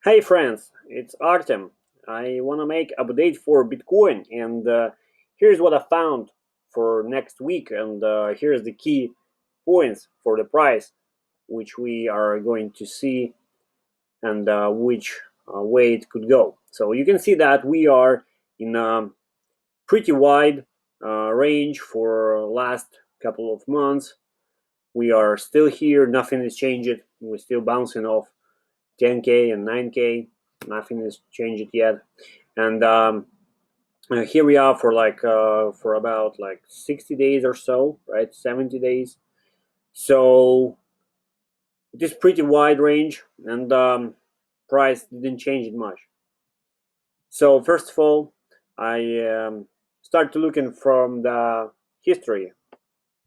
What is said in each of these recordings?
Hey friends, it's Artem. I want to make update for Bitcoin, and here's what I found for next week, and here's the key points for the price, which we are going to see, and which way it could go. So you can see that we are in a pretty wide range for last couple of months. We are still here. Nothing is changed. We're still bouncing off 10K and 9K. Nothing has changed yet, and here we are for about 60 days or so, right? 70 days. So it is pretty wide range, and price didn't change it much. So first of all, I start looking from the history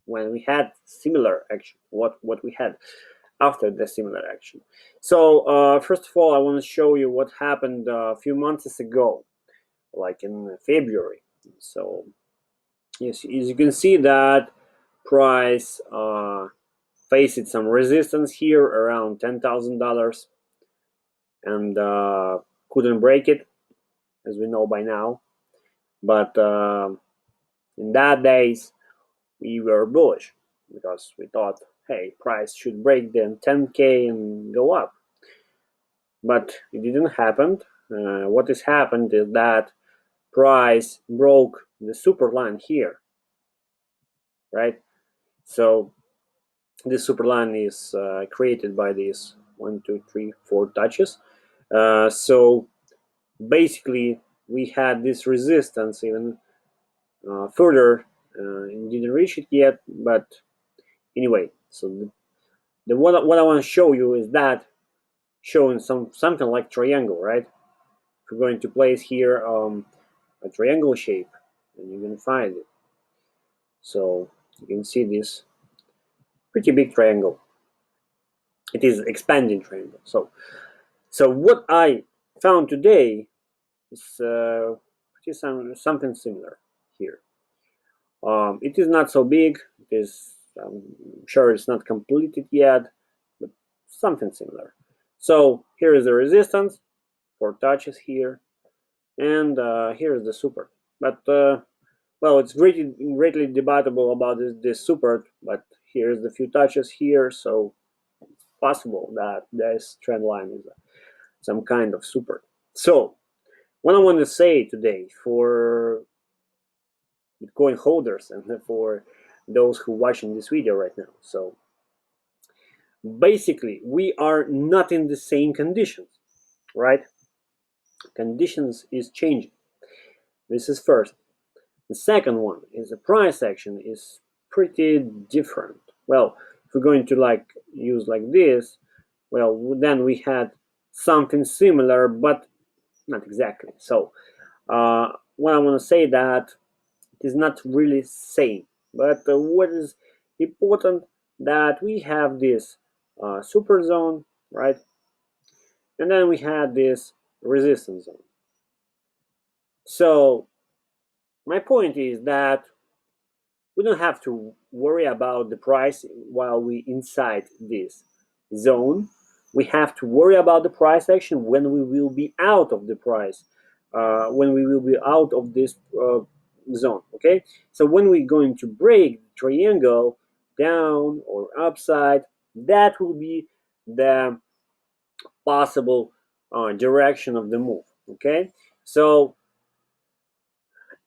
when we had similar action. What we had after the similar action. So first of all, I want to show you what happened a few months ago, like in February. So yes, as you can see that price faced some resistance here around $10,000 and couldn't break it, as we know by now. But in that days, we were bullish because we thought, hey, price should break the 10K and go up. But it didn't happen. What has happened is that price broke the super line here, right? So this super line is created by these 1, 2, 3, 4 touches. So basically, we had this resistance even further and didn't reach it yet. But anyway, so what I want to show you is that showing something like triangle, right? If we're going to place here a triangle shape, and you can find it. So you can see this pretty big triangle. It is expanding triangle. So what I found today is something similar here. It is not so big. It is, I'm sure it's not completed yet, but something similar. So here is the resistance, 4 touches here, and here is the support. But well, it's greatly debatable about this support, but here's the few touches here, so it's possible that this trend line is some kind of support. So what I want to say today for Bitcoin holders and for those who are watching this video right now. So basically, we are not in the same conditions, right? Conditions is changing. This is first. The second one is the price action is pretty different. Well, if we're going to use like this, well, then we had something similar, but not exactly. So what I want to say that it is not really same, but what is important that we have this super zone, right? And then we had this resistance zone. So my point is that we don't have to worry about the price while we inside this zone. We have to worry about the price action when we will be out of the price, when we will be out of this zone. Okay, so when we're going to break the triangle down or upside, that will be the possible direction of the move. Okay, so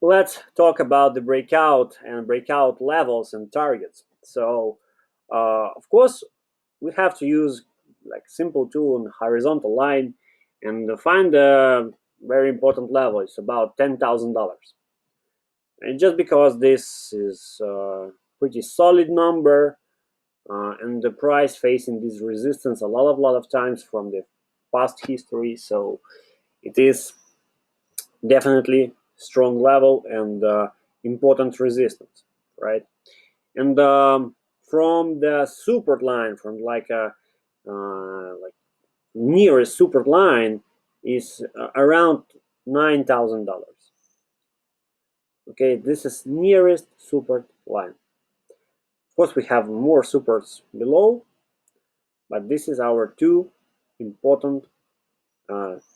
let's talk about the breakout and breakout levels and targets. So of course we have to use like simple tool on horizontal line and find a very important level. It's about $10,000, and just because this is a pretty solid number and the price facing this resistance a lot of times from the past history, so it is definitely strong level and important resistance, right? And from the support line, from like nearest support line is around $9,000. Okay, this is nearest support line. Of course, we have more supports below, but this is our two important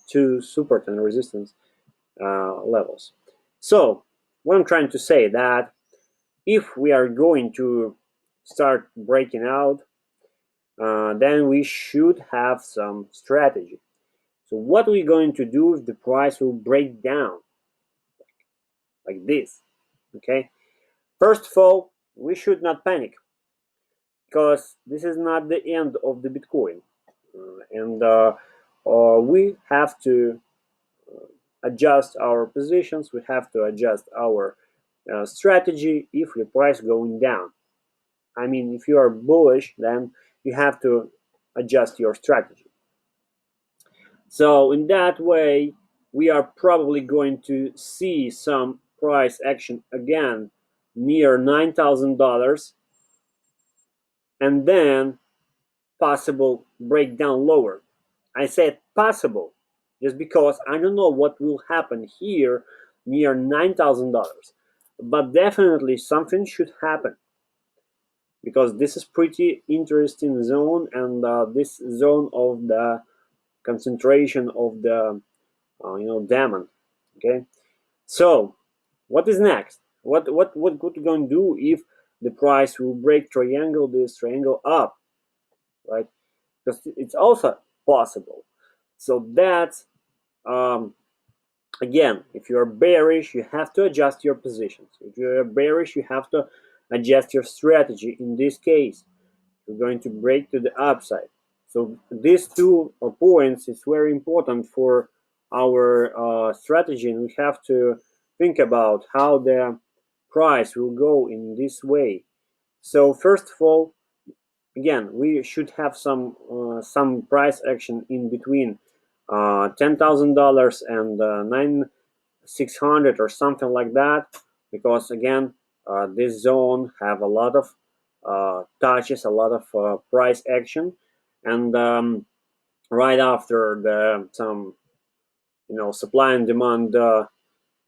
two support and resistance levels. So what I'm trying to say that if we are going to start breaking out, then we should have some strategy. So what are we going to do if the price will break down like this? Okay, first of all, we should not panic because this is not the end of the Bitcoin, and we have to adjust our positions. We have to adjust our strategy if the price going down. I mean, if you are bullish, then you have to adjust your strategy. So in that way, we are probably going to see some price action again near $9,000, and then possible breakdown lower. I said possible just because I don't know what will happen here near $9,000, but definitely something should happen because this is pretty interesting zone, and this zone of the concentration of the diamond. Okay, so what is next? What we going to do if the price will break this triangle up, right? Because it's also possible. So that's again, if you are bearish, you have to adjust your positions. If you are bearish, you have to adjust your strategy. In this case, you're going to break to the upside. So these 2 points is very important for our strategy, and we have to think about how the price will go in this way. So first of all, again, we should have some price action in between $10,000 and 9,600 or something like that, because again, this zone have a lot of touches, a lot of price action, and right after the some supply and demand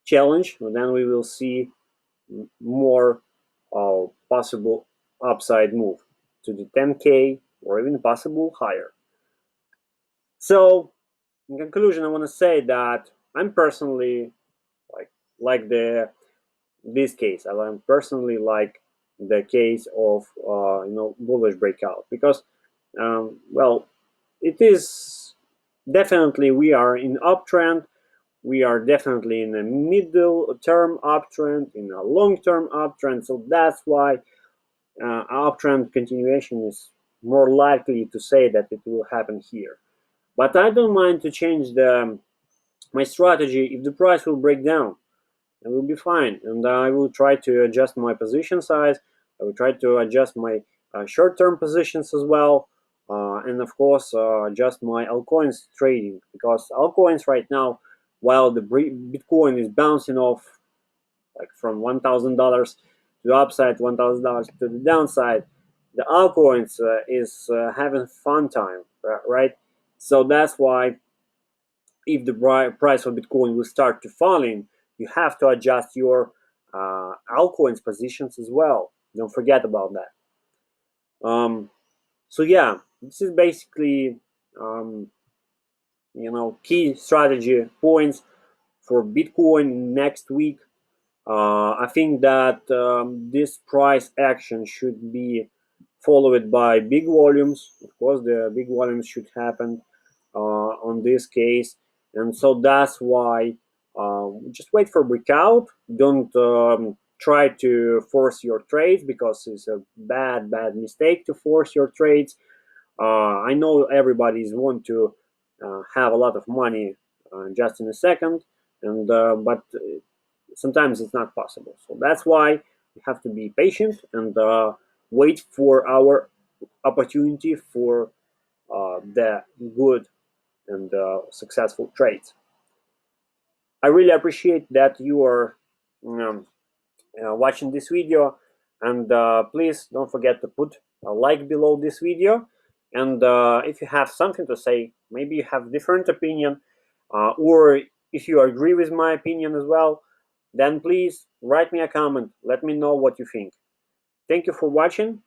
challenge, then we will see more possible upside move to the 10K or even possible higher. So in conclusion, I want to say that I'm personally like this case. I personally like the case of bullish breakout because well, it is definitely we are in uptrend. We are definitely in a middle term uptrend, in a long term uptrend. So that's why uptrend continuation is more likely to say that it will happen here. But I don't mind to change my strategy if the price will break down. It will be fine, and I will try to adjust my position size. I will try to adjust my short-term positions as well, and of course adjust my altcoins trading, because altcoins right now, while the Bitcoin is bouncing off like from $1,000 to the upside, $1,000 to the downside, the altcoins is having fun time, right? So that's why if the price of Bitcoin will start to falling, you have to adjust your altcoins positions as well. Don't forget about that. So yeah, this is basically key strategy points for Bitcoin next week. I think that this price action should be followed by big volumes. Of course, the big volumes should happen on this case, and so that's why just wait for breakout. Don't try to force your trades, because it's a bad mistake to force your trades. I know everybody's want to have a lot of money just in a second, and but sometimes it's not possible. So that's why we have to be patient and wait for our opportunity for the good and successful trades. I really appreciate that you are um, watching this video, and please don't forget to put a like below this video. And if you have something to say, maybe you have different opinion, or if you agree with my opinion as well, then please write me a comment. Let me know what you think. Thank you for watching.